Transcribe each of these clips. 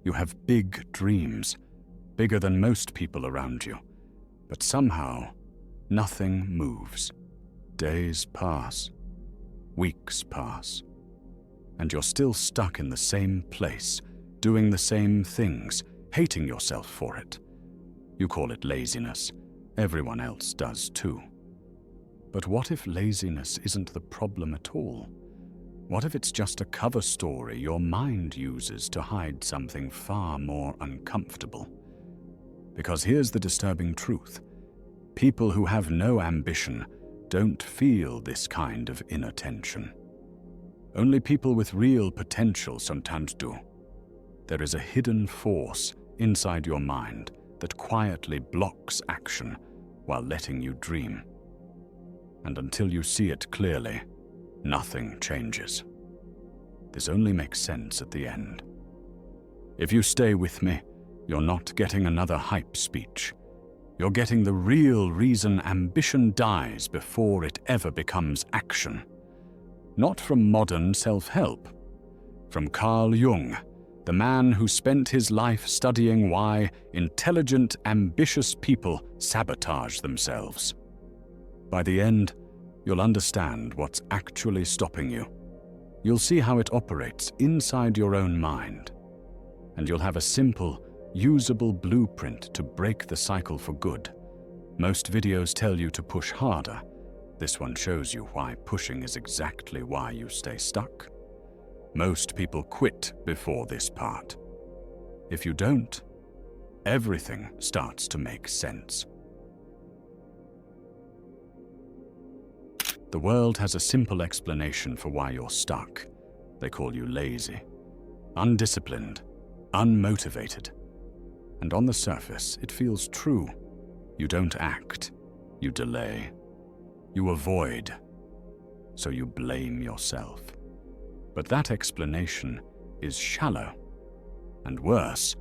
You have big dreams, bigger than most people around you, but somehow nothing moves. Days pass, weeks pass, and you're still stuck in the same place, doing the same things, hating yourself for it. You call it laziness. Everyone else does too. But what if laziness isn't the problem at all? What if it's just a cover story your mind uses to hide something far more uncomfortable? Because here's the disturbing truth. People who have no ambition don't feel this kind of inner tension. Only people with real potential sometimes do. There is a hidden force inside your mind that quietly blocks action while letting you dream. And until you see it clearly, nothing changes. This only makes sense at the end. If you stay with me, you're not getting another hype speech. You're getting the real reason ambition dies before it ever becomes action. Not from modern self-help. From Carl Jung, the man who spent his life studying why intelligent, ambitious people sabotage themselves. By the end, you'll understand what's actually stopping you. You'll see how it operates inside your own mind. And you'll have a simple, usable blueprint to break the cycle for good. Most videos tell you to push harder. This one shows you why pushing is exactly why you stay stuck. Most people quit before this part. If you don't, everything starts to make sense. The world has a simple explanation for why you're stuck. They call you lazy, undisciplined, unmotivated. And on the surface, it feels true. You don't act, you delay, you avoid, so you blame yourself. But that explanation is shallow, and worse,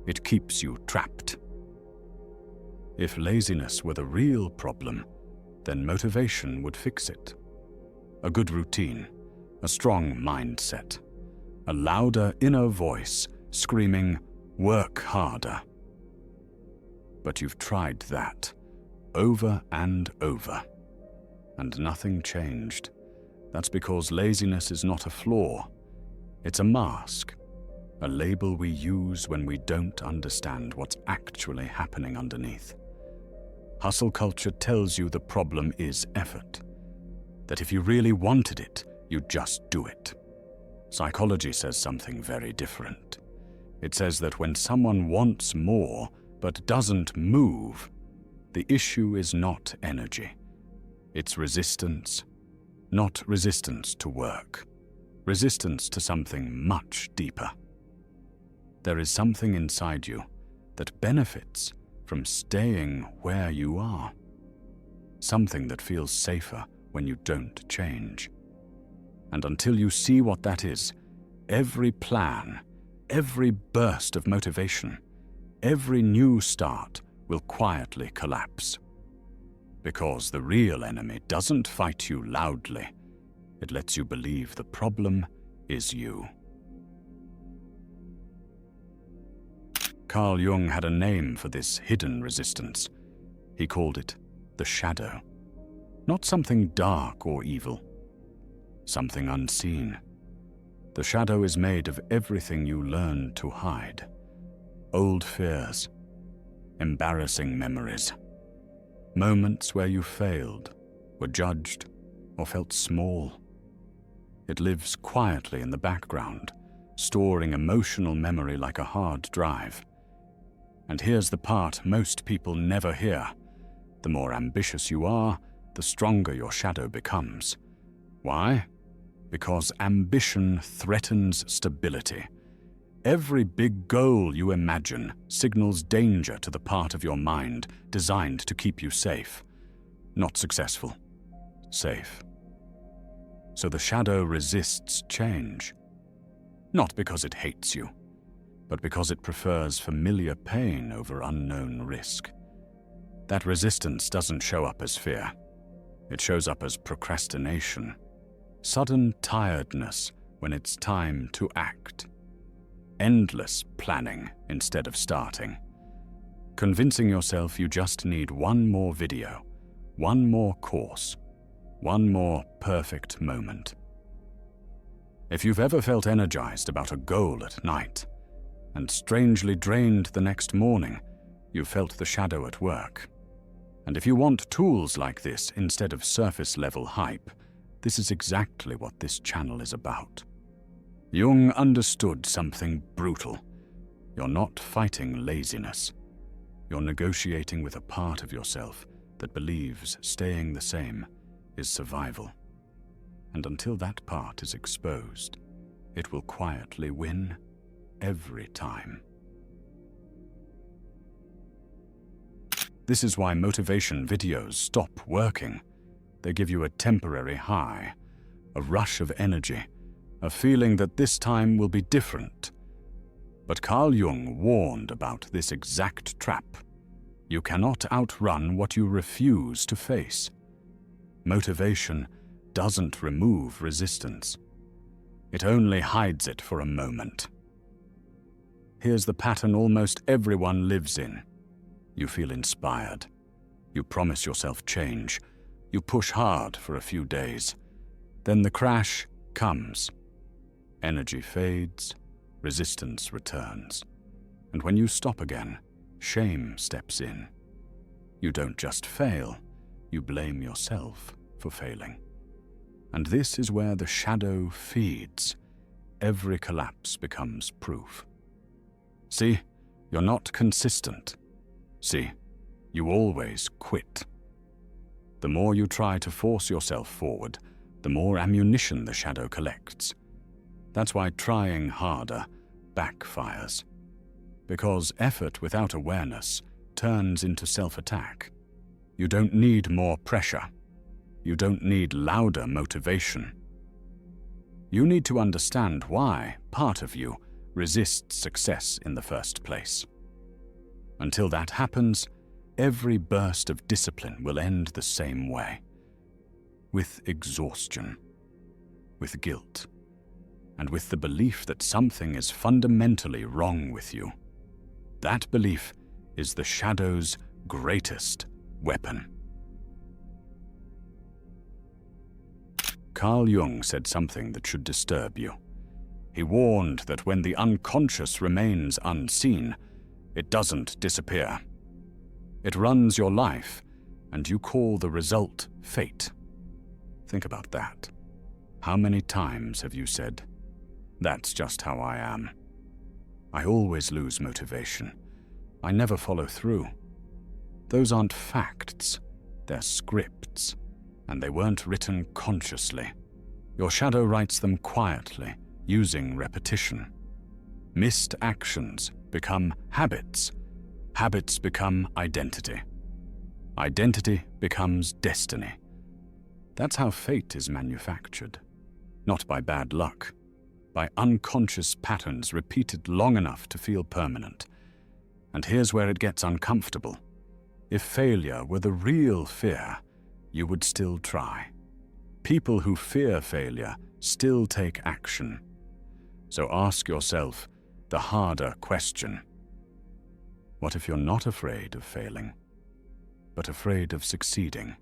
it keeps you trapped. If laziness were the real problem, then motivation would fix it. A good routine, a strong mindset, a louder inner voice screaming, "Work harder." But you've tried that, over and over, and nothing changed. That's because laziness is not a flaw. It's a mask, a label we use when we don't understand what's actually happening underneath. Hustle culture tells you the problem is effort, that if you really wanted it, you'd just do it. Psychology says something very different. It says that when someone wants more but doesn't move, the issue is not energy. It's resistance. Not resistance to work, resistance to something much deeper. There is something inside you that benefits from staying where you are. Something that feels safer when you don't change. And until you see what that is, every plan, every burst of motivation, every new start will quietly collapse. Because the real enemy doesn't fight you loudly. It lets you believe the problem is you. Carl Jung had a name for this hidden resistance. He called it the shadow. Not something dark or evil. Something unseen. The shadow is made of everything you learned to hide. Old fears. Embarrassing memories. Moments where you failed, were judged, or felt small. It lives quietly in the background, storing emotional memory like a hard drive. And here's the part most people never hear. The more ambitious you are, the stronger your shadow becomes. Why? Because ambition threatens stability. Every big goal you imagine signals danger to the part of your mind designed to keep you safe. Not successful, safe. So the shadow resists change. Not because it hates you, but because it prefers familiar pain over unknown risk. That resistance doesn't show up as fear. It shows up as procrastination. Sudden tiredness when it's time to act. endless planning instead of starting. Convincing yourself you just need one more video, one more course, one more perfect moment. If you've ever felt energized about a goal at night and strangely drained the next morning, you've felt the shadow at work. And if you want tools like this instead of surface-level hype, this is exactly what this channel is about. Jung understood something brutal. You're not fighting laziness. You're negotiating with a part of yourself that believes staying the same is survival. And until that part is exposed, it will quietly win every time. This is why motivation videos stop working. They give you a temporary high, a rush of energy, a feeling that this time will be different. But Carl Jung warned about this exact trap. You cannot outrun what you refuse to face. Motivation doesn't remove resistance. It only hides it for a moment. Here's the pattern almost everyone lives in. You feel inspired. You promise yourself change. You push hard for a few days. Then the crash comes. Energy fades, resistance returns. And when you stop again, shame steps in. You don't just fail, you blame yourself for failing. And this is where the shadow feeds. Every collapse becomes proof. See, you're not consistent. See, you always quit. The more you try to force yourself forward, the more ammunition the shadow collects. That's why trying harder backfires. Because effort without awareness turns into self-attack. You don't need more pressure. You don't need louder motivation. You need to understand why part of you resists success in the first place. Until that happens, every burst of discipline will end the same way. With exhaustion, with guilt, and with the belief that something is fundamentally wrong with you. That belief is the shadow's greatest weapon. Carl Jung said something that should disturb you. He warned that when the unconscious remains unseen, it doesn't disappear. It runs your life, and you call the result fate. Think about that. How many times have you said, "That's just how I am. I always lose motivation. I never follow through"? Those aren't facts, they're scripts, and they weren't written consciously. Your shadow writes them quietly, using repetition. Missed actions become habits. Habits become identity. Identity becomes destiny. That's how fate is manufactured. Not by bad luck, by unconscious patterns repeated long enough to feel permanent. And here's where it gets uncomfortable. If failure were the real fear, you would still try. People who fear failure still take action. So ask yourself the harder question. What if you're not afraid of failing, but afraid of succeeding,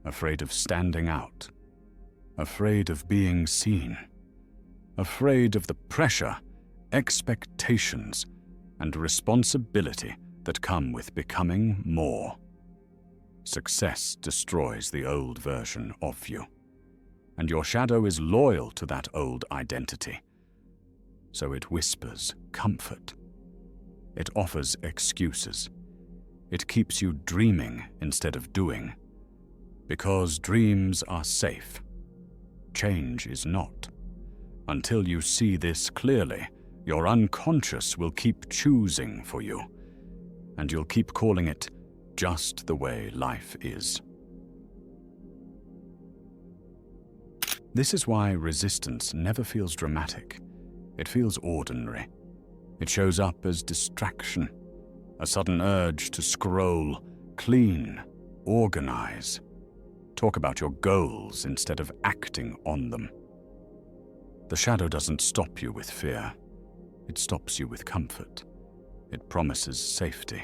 afraid of standing out, afraid of being seen, afraid of the pressure, expectations, and responsibility that come with becoming more? Success destroys the old version of you, and your shadow is loyal to that old identity. So it whispers comfort. It offers excuses. It keeps you dreaming instead of doing. Because dreams are safe. Change is not. Until you see this clearly, your unconscious will keep choosing for you, and you'll keep calling it just the way life is. This is why resistance never feels dramatic. It feels ordinary. It shows up as distraction, a sudden urge to scroll, clean, organize. Talk about your goals instead of acting on them. The shadow doesn't stop you with fear. It stops you with comfort. It promises safety.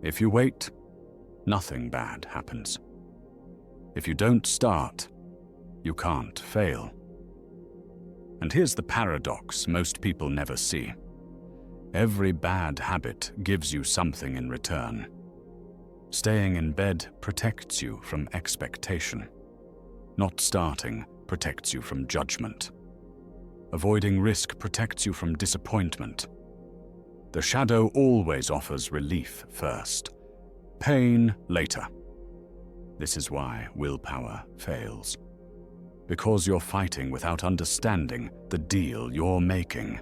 If you wait, nothing bad happens. If you don't start, you can't fail. And here's the paradox most people never see. Every bad habit gives you something in return. Staying in bed protects you from expectation. Not starting protects you from judgment. Avoiding risk protects you from disappointment. The shadow always offers relief first, pain later. This is why willpower fails. Because you're fighting without understanding the deal you're making.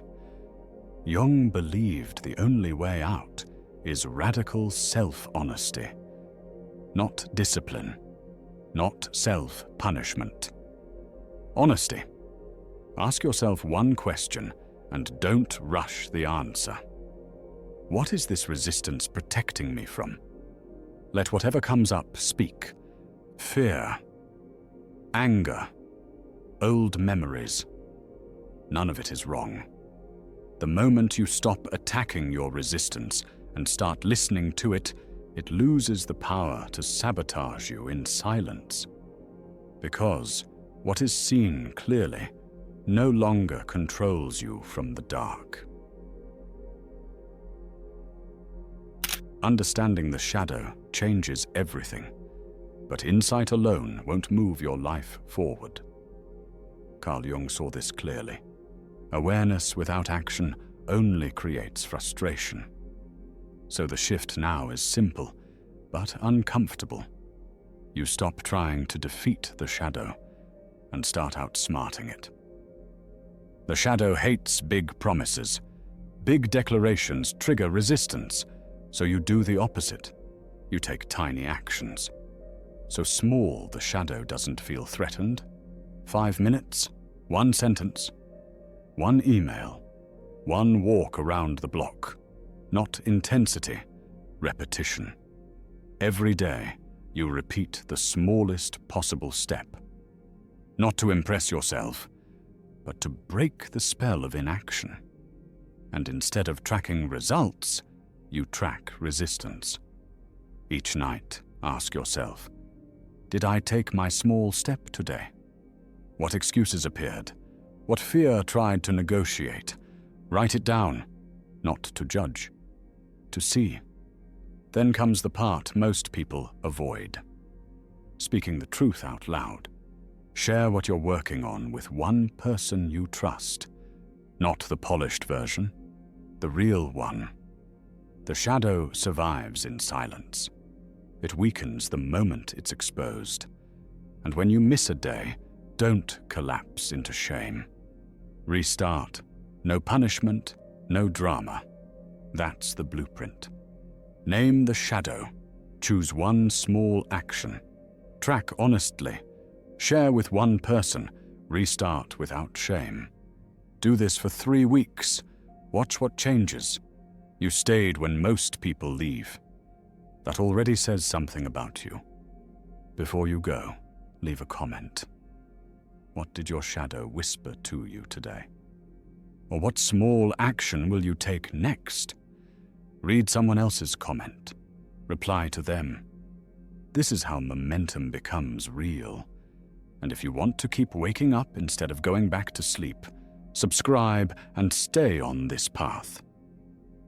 Jung believed the only way out is radical self-honesty. Not discipline, not self-punishment. Honesty. Ask yourself one question and don't rush the answer. What is this resistance protecting me from? Let whatever comes up speak. Fear, anger, old memories. None of it is wrong. The moment you stop attacking your resistance and start listening to it, it loses the power to sabotage you in silence. Because what is seen clearly no longer controls you from the dark. Understanding the shadow changes everything, but insight alone won't move your life forward. Carl Jung saw this clearly. Awareness without action only creates frustration. So the shift now is simple, but uncomfortable. You stop trying to defeat the shadow and start outsmarting it. The shadow hates big promises. Big declarations trigger resistance, so you do the opposite. You take tiny actions. So small the shadow doesn't feel threatened. 5 minutes, 1 sentence, 1 email, 1 walk around the block. Not intensity, repetition. Every day, you repeat the smallest possible step. Not to impress yourself, but to break the spell of inaction. And instead of tracking results, you track resistance. Each night, ask yourself, did I take my small step today? What excuses appeared? What fear tried to negotiate? Write it down, not to judge, to see. Then comes the part most people avoid. Speaking the truth out loud. Share what you're working on with one person you trust. Not the polished version, the real one. The shadow survives in silence. It weakens the moment it's exposed. And when you miss a day, don't collapse into shame. Restart. No punishment, no drama. That's the blueprint. Name the shadow. Choose one small action. Track honestly. Share with one person. Restart without shame. Do this for 3 weeks. Watch what changes. You stayed when most people leave. That already says something about you. Before you go, leave a comment. What did your shadow whisper to you today? Or what small action will you take next? Read someone else's comment. Reply to them. This is how momentum becomes real. And if you want to keep waking up instead of going back to sleep, subscribe and stay on this path.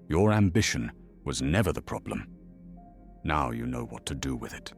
Your ambition was never the problem. Now you know what to do with it.